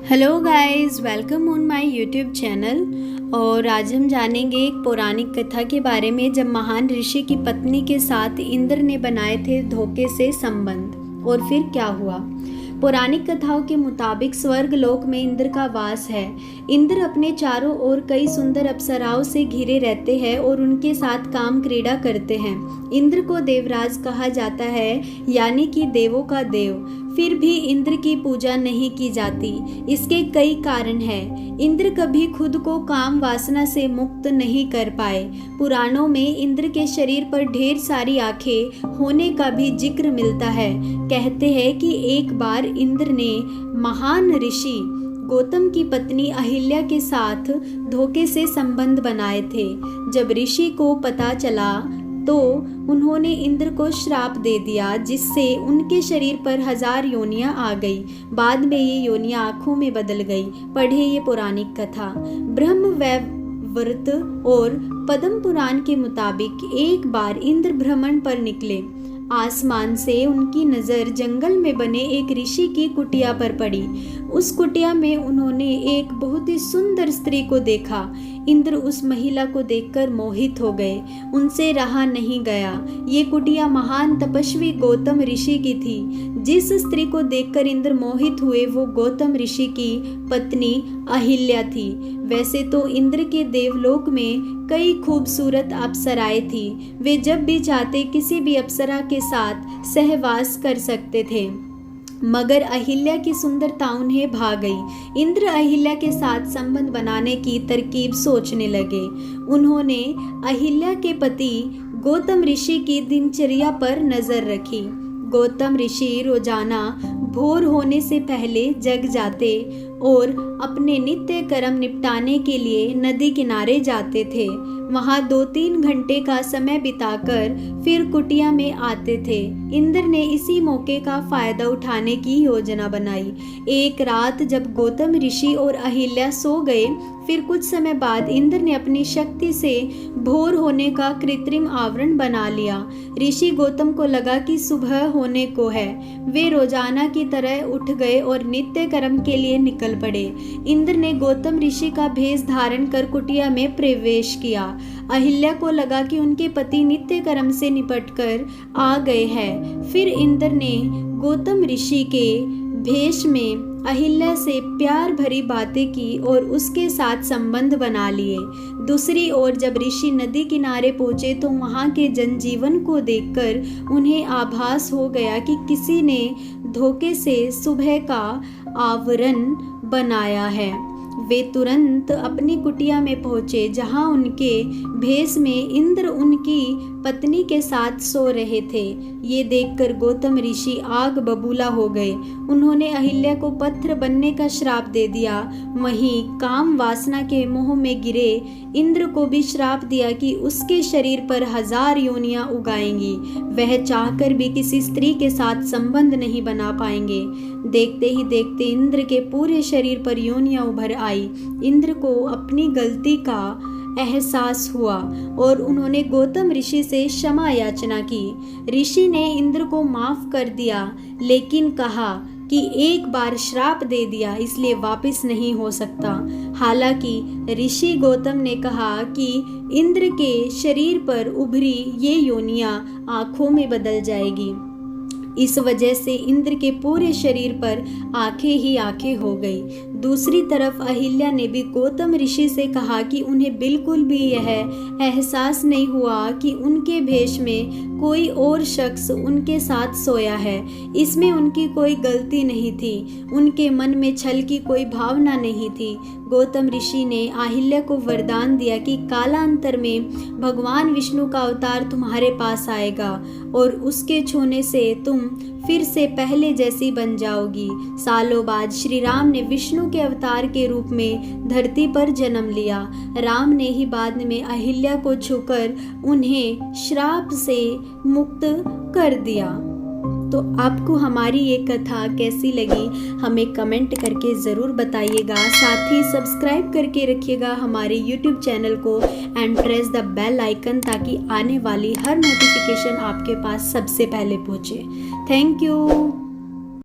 Hello guys, welcome on my YouTube channel. और आज हम जानेंगे एक पौराणिक कथा के बारे में जब महान ऋषि की पत्नी के साथ इंद्र ने बनाए थे धोखे से संबंध और फिर क्या हुआ। पौराणिक कथाओं के मुताबिक स्वर्ग लोक में इंद्र का वास है। इंद्र अपने चारों ओर कई सुंदर अप्सराओं से घिरे रहते हैं और उनके साथ काम क्रीड़ा करते हैं। इंद्र को देवराज कहा जाता है, यानी कि देवों का देव। फिर भी इंद्र की पूजा नहीं की जाती। इसके कई कारण हैं। इंद्र कभी खुद को काम वासना से मुक्त नहीं कर पाए। पुराणों में इंद्र के शरीर पर ढेर सारी आंखें होने का भी जिक्र मिलता है। कहते हैं कि एक बार इंद्र ने महान ऋषि गौतम की पत्नी अहिल्या के साथ धोखे से संबंध बनाए थे। जब ऋषि को पता चला तो उन्होंने इंद्र को श्राप दे दिया, जिससे उनके शरीर पर 1000 योनियां आ गई। बाद में ये योनियां आंखों में बदल गई। पढ़े ये पौराणिक कथा। ब्रह्म वैवर्त और पद्म पुराण के मुताबिक एक बार इंद्र भ्रमण पर निकले। आसमान से उनकी नज़र जंगल में बने एक ऋषि की कुटिया पर पड़ी। उस कुटिया में उन्होंने एक बहुत ही सुंदर स्त्री को देखा। इंद्र उस महिला को देखकर मोहित हो गए। उनसे रहा नहीं गया। ये कुटिया महान तपस्वी गौतम ऋषि की थी। जिस स्त्री को देखकर इंद्र मोहित हुए वो गौतम ऋषि की पत्नी अहिल्या थी। वैसे तो इंद्र के देवलोक में कई खूबसूरत अप्सराएं थी। वे जब भी चाहते किसी भी अप्सरा के साथ सहवास कर सकते थे, मगर अहिल्या की सुंदरता उन्हें भा गई। इंद्र अहिल्या के साथ संबंध बनाने की तरकीब सोचने लगे। उन्होंने अहिल्या के पति गौतम ऋषि की दिनचर्या पर नजर रखी। गौतम ऋषि रोजाना भोर होने से पहले जग जाते और अपने नित्य कर्म निपटाने के लिए नदी किनारे जाते थे। वहाँ 2-3 घंटे का समय बिताकर फिर कुटिया में आते थे। इंद्र ने इसी मौके का फायदा उठाने की योजना बनाई। एक रात जब गौतम ऋषि और अहिल्या सो गए, फिर कुछ समय बाद इंद्र ने अपनी शक्ति से भोर होने का कृत्रिम आवरण बना लिया। ऋषि गौतम को लगा कि सुबह होने को है। वे रोजाना की तरह उठ गए और नित्य कर्म के लिए निकल पड़े। इंद्र ने गौतम ऋषि का भेष धारण कर कुटिया में प्रवेश किया। अहिल्या को लगा कि उनके पति नित्य कर्म से निपटकर आ गए हैं। फिर इंद्र ने गौतम ऋषि के भेष में अहिल्या से प्यार भरी बातें की और उसके साथ संबंध बना लिए। दूसरी ओर जब ऋषि नदी किनारे पहुंचे तो वहां के जनजीवन को देखकर उन्हें आभास हो गया कि किसी ने धोखे से सुबह का आवरण बनाया है। वे तुरंत अपनी कुटिया में पहुंचे, जहां उनके भेष में इंद्र उनकी पत्नी के साथ सो रहे थे। ये देखकर गौतम ऋषि आग बबूला हो गए। उन्होंने अहिल्या को पत्थर बनने का श्राप दे दिया। वहीं काम वासना के मोह में गिरे इंद्र को भी श्राप दिया कि उसके शरीर पर 1000 योनियां उगाएंगी। वह चाहकर भी किसी स्त्री के साथ संबंध नहीं बना पाएंगे। देखते ही देखते इंद्र के पूरे शरीर पर योनियां उभर आई। इंद्र को अपनी गलती का एहसास हुआ और उन्होंने गौतम ऋषि से क्षमा याचना की। ऋषि ने इंद्र को माफ कर दिया, लेकिन कहा कि एक बार श्राप दे दिया इसलिए वापस नहीं हो सकता। हालांकि ऋषि गौतम ने कहा कि इंद्र के शरीर पर उभरी ये योनियां आंखों में बदल जाएगी। इस वजह से इंद्र के पूरे शरीर पर आंखें ही आंखें हो गई। दूसरी तरफ अहिल्या ने भी गौतम ऋषि से कहा कि उन्हें बिल्कुल भी यह एहसास नहीं हुआ कि उनके भेष में कोई और शख्स उनके साथ सोया है। इसमें उनकी कोई गलती नहीं थी। उनके मन में छल की कोई भावना नहीं थी। गौतम ऋषि ने अहिल्या को वरदान दिया कि कालांतर में भगवान विष्णु का अवतार तुम्हारे पास आएगा और उसके छूने से तुम फिर से पहले जैसी बन जाओगी। सालों बाद श्री राम ने विष्णु के अवतार के रूप में धरती पर जन्म लिया। राम ने ही बाद में अहिल्या को छूकर उन्हें श्राप से मुक्त कर दिया। तो आपको हमारी ये कथा कैसी लगी हमें कमेंट करके ज़रूर बताइएगा। साथ ही सब्सक्राइब करके रखिएगा हमारे यूट्यूब चैनल को and press the bell icon, ताकि आने वाली हर नोटिफिकेशन आपके पास सबसे पहले पहुँचे। Thank you.